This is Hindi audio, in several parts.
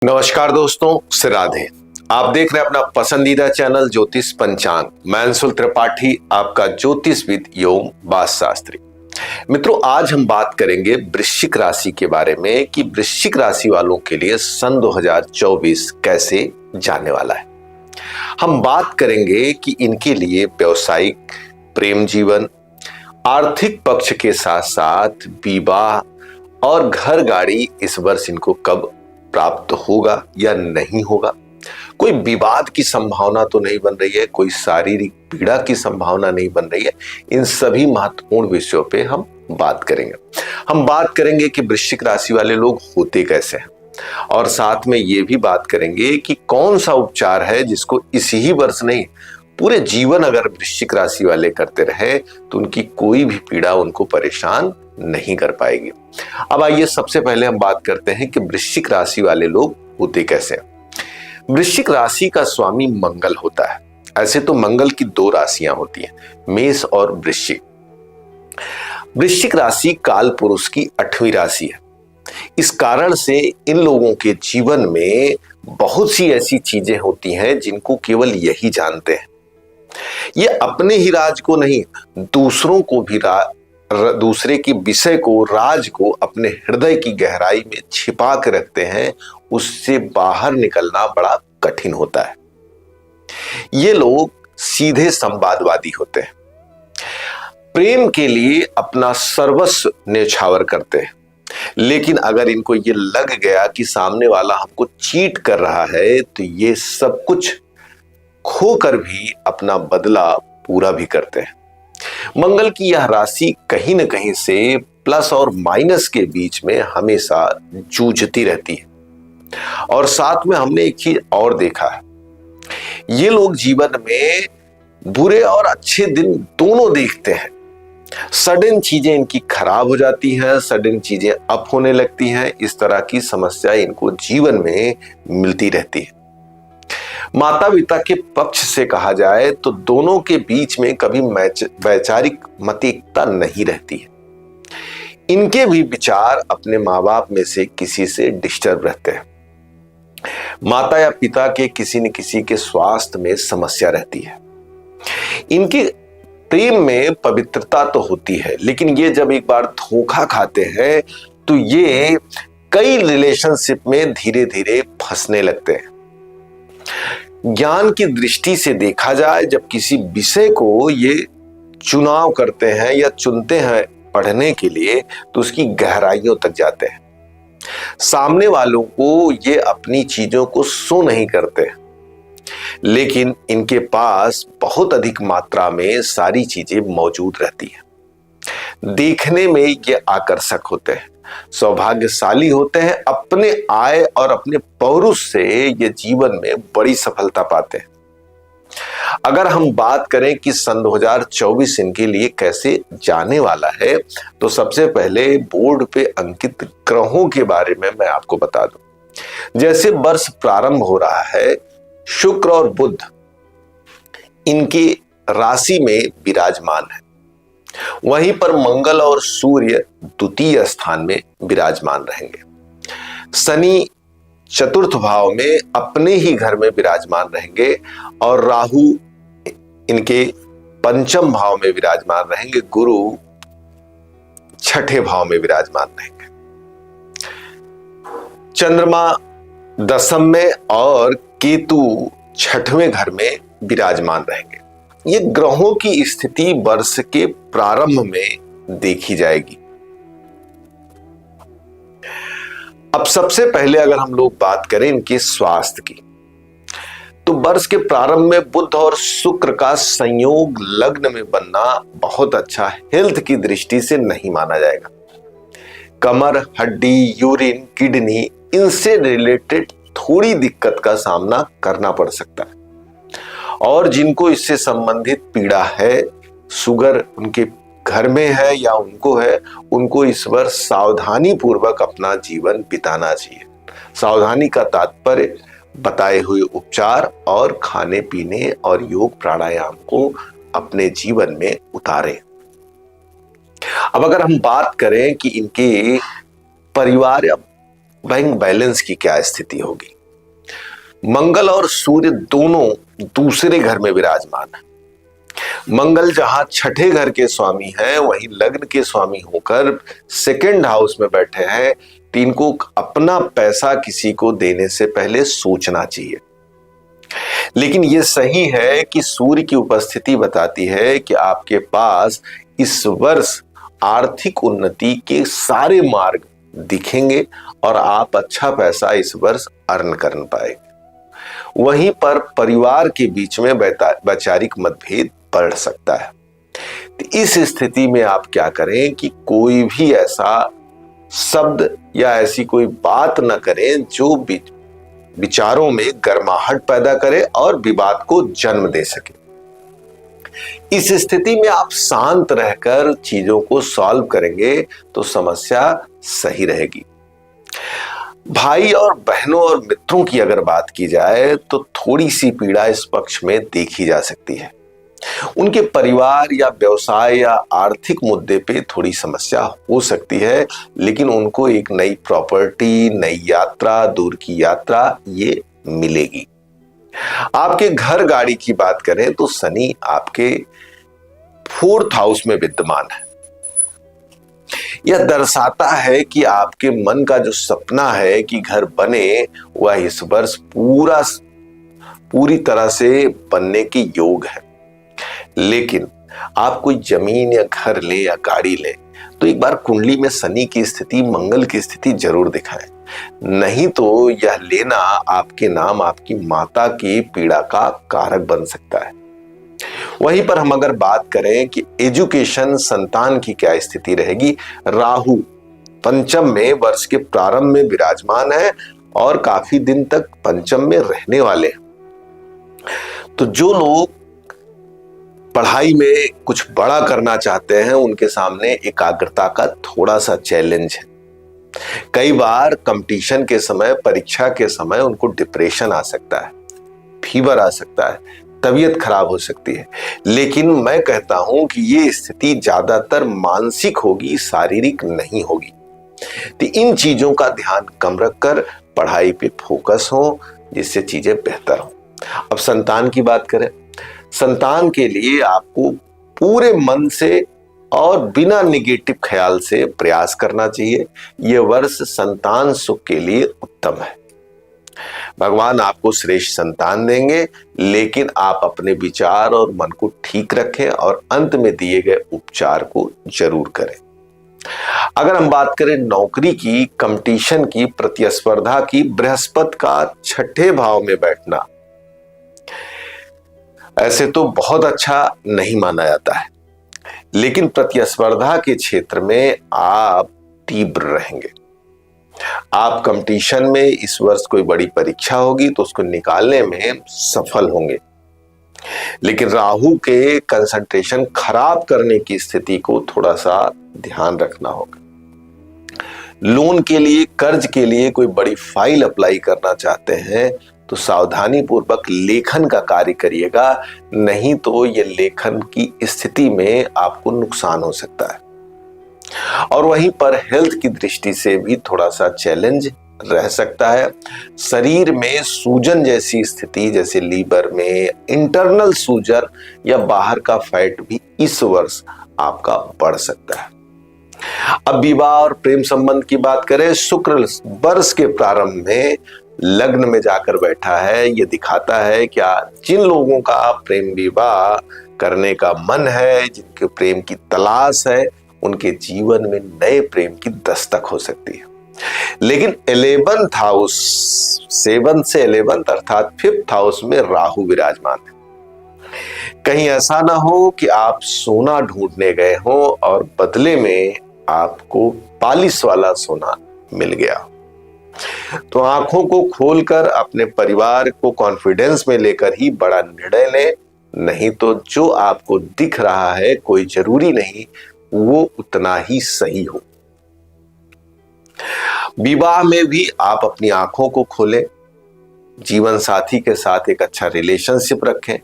नमस्कार दोस्तों, राधे। आप देख रहे हैं अपना पसंदीदा चैनल ज्योतिष पंचांग। मैं अंशुल त्रिपाठी, आपका ज्योतिषविद एवं वास्तुशास्त्री। मित्रों, आज हम बात करेंगे वृश्चिक राशि के बारे में कि वृश्चिक राशि वालों के लिए सन 2024 कैसे जाने वाला है। हम बात करेंगे कि इनके लिए व्यवसायिक, प्रेम जीवन, आर्थिक पक्ष के साथ साथ विवाह और घर गाड़ी इस वर्ष इनको कब प्राप्त होगा या नहीं होगा। कोई विवाद की संभावना तो नहीं बन रही है, कोई शारीरिक पीड़ा की संभावना नहीं बन रही है। इन सभी महत्वपूर्ण विषयों पे हम बात करेंगे। हम बात करेंगे कि वृश्चिक राशि वाले लोग होते कैसे हैं, और साथ में ये भी बात करेंगे कि कौन सा उपचार है जिसको इसी ही वर्ष नहीं, पूरे जीवन अगर वृश्चिक राशि वाले करते रहे तो उनकी कोई भी पीड़ा उनको परेशान नहीं कर पाएगी। अब आइए सबसे पहले हम बात करते हैं कि वृश्चिक राशि वाले लोग होते कैसे हैं। वृश्चिक राशि का स्वामी मंगल होता है। ऐसे तो मंगल की दो राशियां होती हैं, मेष और वृश्चिक। वृश्चिक राशि काल पुरुष की 8वीं राशि है। इस कारण से इन लोगों के जीवन में बहुत सी ऐसी चीजें होती हैं जिनको केवल यही जानते हैं। ये अपने ही राज को नहीं, दूसरों को भी दूसरे के विषय को, राज को अपने हृदय की गहराई में छिपा के रखते हैं। उससे बाहर निकलना बड़ा कठिन होता है। ये लोग सीधे संवादवादी होते हैं, प्रेम के लिए अपना सर्वस्व न्यौछावर करते हैं। लेकिन अगर इनको ये लग गया कि सामने वाला हमको चीट कर रहा है तो ये सब कुछ खोकर भी अपना बदला पूरा भी करते हैं। मंगल की यह राशि कहीं न कहीं से प्लस और माइनस के बीच में हमेशा जूझती रहती है। और साथ में हमने एक चीज और देखा है, ये लोग जीवन में बुरे और अच्छे दिन दोनों देखते हैं। सडन चीजें इनकी खराब हो जाती हैं, सडन चीजें अप होने लगती हैं। इस तरह की समस्या इनको जीवन में मिलती रहती है। माता पिता के पक्ष से कहा जाए तो दोनों के बीच में कभी वैचारिक मत-एकता नहीं रहती है। इनके भी विचार अपने माँ बाप में से किसी से डिस्टर्ब रहते हैं। माता या पिता के किसी न किसी के स्वास्थ्य में समस्या रहती है। इनके प्रेम में पवित्रता तो होती है, लेकिन ये जब एक बार धोखा खाते हैं तो ये कई रिलेशनशिप में धीरे धीरे फंसने लगते हैं। ज्ञान की दृष्टि से देखा जाए, जब किसी विषय को ये चुनाव करते हैं या चुनते हैं पढ़ने के लिए तो उसकी गहराइयों तक जाते हैं। सामने वालों को ये अपनी चीजों को शो नहीं करते, लेकिन इनके पास बहुत अधिक मात्रा में सारी चीजें मौजूद रहती हैं। देखने में ये आकर्षक होते हैं, सौभाग्यशाली होते हैं। अपने आय और अपने पौरुष से ये जीवन में बड़ी सफलता पाते हैं। अगर हम बात करें कि सन 2024 इनके लिए कैसे जाने वाला है, तो सबसे पहले बोर्ड पे अंकित ग्रहों के बारे में मैं आपको बता दूं। जैसे वर्ष प्रारंभ हो रहा है, शुक्र और बुध इनकी राशि में विराजमान है। वहीं पर मंगल और सूर्य द्वितीय स्थान में विराजमान रहेंगे। शनि चतुर्थ भाव में अपने ही घर में विराजमान रहेंगे और राहु इनके पंचम भाव में विराजमान रहेंगे। गुरु छठे भाव में विराजमान रहेंगे। चंद्रमा दशम में और केतु छठवें घर में विराजमान रहेंगे। ये ग्रहों की स्थिति वर्ष के प्रारंभ में देखी जाएगी। अब सबसे पहले अगर हम लोग बात करें इनके स्वास्थ्य की, तो वर्ष के प्रारंभ में बुध और शुक्र का संयोग लग्न में बनना बहुत अच्छा हेल्थ की दृष्टि से नहीं माना जाएगा। कमर, हड्डी, यूरिन, किडनी, इनसे रिलेटेड थोड़ी दिक्कत का सामना करना पड़ सकता है। और जिनको इससे संबंधित पीड़ा है, शुगर उनके घर में है या उनको है, उनको इस वर्ष सावधानी पूर्वक अपना जीवन बिताना चाहिए। सावधानी का तात्पर्य बताए हुए उपचार और खाने पीने और योग प्राणायाम को अपने जीवन में उतारें। अब अगर हम बात करें कि इनके परिवार या बैंक बैलेंस की क्या स्थिति होगी, मंगल और सूर्य दोनों दूसरे घर में विराजमान है। मंगल जहां छठे घर के स्वामी हैं, वहीं लग्न के स्वामी होकर सेकंड हाउस में बैठे हैं। तो इनको अपना पैसा किसी को देने से पहले सोचना चाहिए। लेकिन यह सही है कि सूर्य की उपस्थिति बताती है कि आपके पास इस वर्ष आर्थिक उन्नति के सारे मार्ग दिखेंगे और आप अच्छा पैसा इस वर्ष अर्न कर पाएंगे। वहीं पर परिवार के बीच में वैचारिक मतभेद बढ़ सकता है। तो इस स्थिति में आप क्या करें कि कोई भी ऐसा शब्द या ऐसी कोई बात न करें जो विचारों में गर्माहट पैदा करे और विवाद को जन्म दे सके। इस स्थिति में आप शांत रहकर चीजों को सॉल्व करेंगे तो समस्या सही रहेगी। भाई और बहनों और मित्रों की अगर बात की जाए तो थोड़ी सी पीड़ा इस पक्ष में देखी जा सकती है। उनके परिवार या व्यवसाय या आर्थिक मुद्दे पे थोड़ी समस्या हो सकती है, लेकिन उनको एक नई प्रॉपर्टी, नई यात्रा, दूर की यात्रा ये मिलेगी। आपके घर गाड़ी की बात करें तो शनि आपके 4th हाउस में विद्यमान है। यह दर्शाता है कि आपके मन का जो सपना है कि घर बने, वह इस वर्ष पूरी तरह से बनने के योग है। लेकिन आप कोई जमीन या घर ले या गाड़ी ले तो एक बार कुंडली में शनि की स्थिति, मंगल की स्थिति जरूर दिखाएं, नहीं तो यह लेना आपके नाम आपकी माता की पीड़ा का कारक बन सकता है। वहीं पर हम अगर बात करें कि एजुकेशन, संतान की क्या स्थिति रहेगी, राहु पंचम में वर्ष के प्रारंभ में विराजमान है और काफी दिन तक पंचम में रहने वाले हैं। तो जो लोग पढ़ाई में कुछ बड़ा करना चाहते हैं, उनके सामने एकाग्रता का थोड़ा सा चैलेंज है। कई बार कंपटीशन के समय, परीक्षा के समय उनको डिप्रेशन आ सकता है, फीवर आ सकता है, तबीयत खराब हो सकती है। लेकिन मैं कहता हूं कि ये स्थिति ज्यादातर मानसिक होगी, शारीरिक नहीं होगी। तो इन चीजों का ध्यान कम रखकर पढ़ाई पे फोकस हो, जिससे चीजें बेहतर हो। अब संतान की बात करें, संतान के लिए आपको पूरे मन से और बिना निगेटिव ख्याल से प्रयास करना चाहिए। यह वर्ष संतान सुख के लिए उत्तम है। भगवान आपको श्रेष्ठ संतान देंगे, लेकिन आप अपने विचार और मन को ठीक रखें और अंत में दिए गए उपचार को जरूर करें। अगर हम बात करें नौकरी की, कंपटीशन की, प्रतिस्पर्धा की, बृहस्पति का 6ठे भाव में बैठना ऐसे तो बहुत अच्छा नहीं माना जाता है, लेकिन प्रतिस्पर्धा के क्षेत्र में आप तीव्र रहेंगे। आप कंपटीशन में इस वर्ष कोई बड़ी परीक्षा होगी तो उसको निकालने में सफल होंगे, लेकिन राहु के कंसंट्रेशन खराब करने की स्थिति को थोड़ा सा ध्यान रखना होगा। लोन के लिए, कर्ज के लिए कोई बड़ी फाइल अप्लाई करना चाहते हैं तो सावधानी पूर्वक लेखन का कार्य करिएगा, नहीं तो ये लेखन की स्थिति में आपको नुकसान हो सकता है। और वहीं पर हेल्थ की दृष्टि से भी थोड़ा सा चैलेंज रह सकता है। शरीर में सूजन जैसी स्थिति, जैसे लीवर में इंटरनल सूजन या बाहर का फैट भी इस वर्ष आपका बढ़ सकता है। अब विवाह और प्रेम संबंध की बात करें, शुक्र वर्ष के प्रारंभ में लग्न में जाकर बैठा है। यह दिखाता है कि जिन लोगों का प्रेम विवाह करने का मन है, जिनके प्रेम की तलाश है, उनके जीवन में नए प्रेम की दस्तक हो सकती है। लेकिन 11th हाउस, 7th से 11th अर्थात 5th हाउस में राहु विराजमान है। कहीं ऐसा ना हो कि आप सोना ढूंढने गए हो और बदले में आपको पालिश वाला सोना मिल गया। तो आंखों को खोलकर अपने परिवार को कॉन्फिडेंस में लेकर ही बड़ा निर्णय लें, नहीं तो जो आपको दिख रहा है कोई जरूरी नहीं वो उतना ही सही हो। विवाह में भी आप अपनी आंखों को खोलें, जीवन साथी के साथ एक अच्छा रिलेशनशिप रखें।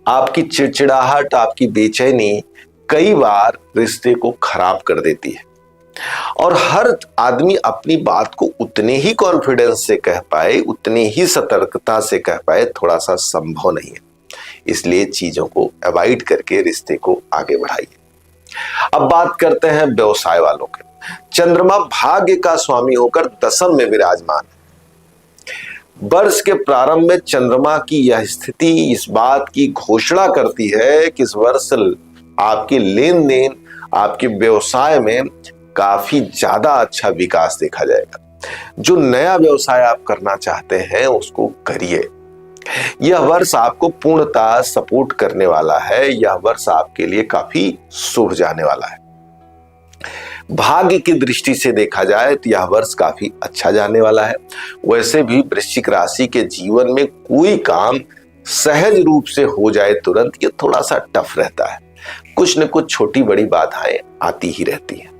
आपकी चिड़चिड़ाहट, आपकी बेचैनी कई बार रिश्ते को खराब कर देती है। और हर आदमी अपनी बात को उतने ही कॉन्फिडेंस से कह पाए, उतने ही सतर्कता से कह पाए, थोड़ा सा संभव नहीं है। इसलिए चीजों को अवॉइड करके रिश्ते को आगे बढ़ाइए। अब बात करते हैं व्यवसाय वालों के। चंद्रमा भाग्य का स्वामी होकर दशम में विराजमान है। वर्ष के प्रारंभ में चंद्रमा की यह स्थिति इस बात की घोषणा करती है कि इस वर्ष आपके लेन देन, आपके व्यवसाय में काफी ज्यादा अच्छा विकास देखा जाएगा। जो नया व्यवसाय आप करना चाहते हैं उसको करिए। यह वर्ष आपको पूर्णतः सपोर्ट करने वाला है। यह वर्ष आपके लिए काफी शुभ जाने वाला है। भाग्य की दृष्टि से देखा जाए तो यह वर्ष काफी अच्छा जाने वाला है। वैसे भी वृश्चिक राशि के जीवन में कोई काम सहज रूप से हो जाए तुरंत, ये थोड़ा सा टफ रहता है। कुछ न कुछ छोटी बड़ी बाधाएं आती ही रहती हैं।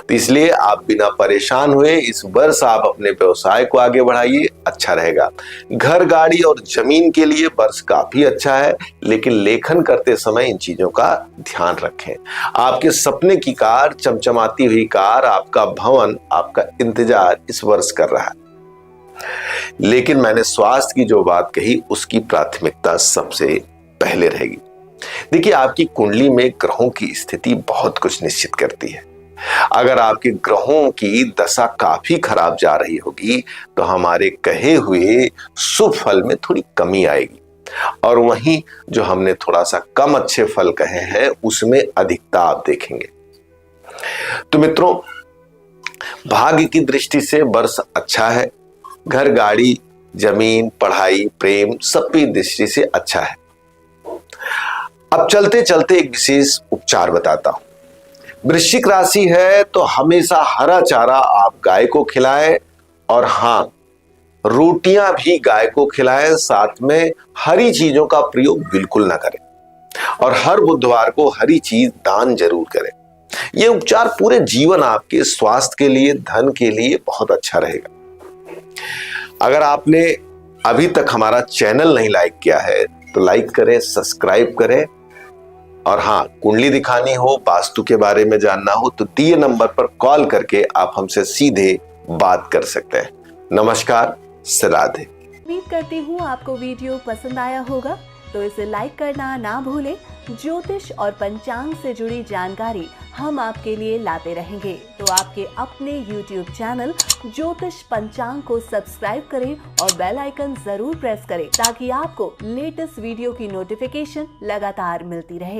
तो इसलिए आप बिना परेशान हुए इस वर्ष आप अपने व्यवसाय को आगे बढ़ाइए, अच्छा रहेगा। घर, गाड़ी और जमीन के लिए वर्ष काफी अच्छा है, लेकिन लेखन करते समय इन चीजों का ध्यान रखें। आपके सपने की कार, चमचमाती हुई कार, आपका भवन आपका इंतजार इस वर्ष कर रहा है। लेकिन मैंने स्वास्थ्य की जो बात कही उसकी प्राथमिकता सबसे पहले रहेगी। देखिए, आपकी कुंडली में ग्रहों की स्थिति बहुत कुछ निश्चित करती है। अगर आपके ग्रहों की दशा काफी खराब जा रही होगी तो हमारे कहे हुए शुभ फल में थोड़ी कमी आएगी, और वहीं जो हमने थोड़ा सा कम अच्छे फल कहे हैं उसमें अधिकता आप देखेंगे। तो मित्रों, भाग्य की दृष्टि से वर्ष अच्छा है। घर, गाड़ी, जमीन, पढ़ाई, प्रेम सबकी दृष्टि से अच्छा है। अब चलते चलते एक विशेष उपचार बताता हूं। वृश्चिक राशि है तो हमेशा हरा चारा आप गाय को खिलाएं, और हां, रोटियां भी गाय को खिलाएं। साथ में हरी चीजों का प्रयोग बिल्कुल ना करें, और हर बुधवार को हरी चीज दान जरूर करें। यह उपचार पूरे जीवन आपके स्वास्थ्य के लिए, धन के लिए बहुत अच्छा रहेगा। अगर आपने अभी तक हमारा चैनल नहीं लाइक किया है तो लाइक करें, सब्सक्राइब करें। और हाँ, कुंडली दिखानी हो, वास्तु के बारे में जानना हो तो दिए नंबर पर कॉल करके आप हमसे सीधे बात कर सकते हैं। नमस्कार, राधे। उम्मीद करती हूँ आपको वीडियो पसंद आया होगा, तो इसे लाइक करना ना भूलें। ज्योतिष और पंचांग से जुड़ी जानकारी हम आपके लिए लाते रहेंगे, तो आपके अपने YouTube चैनल ज्योतिष पंचांग को सब्सक्राइब करें और बेल आइकन जरूर प्रेस करें, ताकि आपको लेटेस्ट वीडियो की नोटिफिकेशन लगातार मिलती रहे।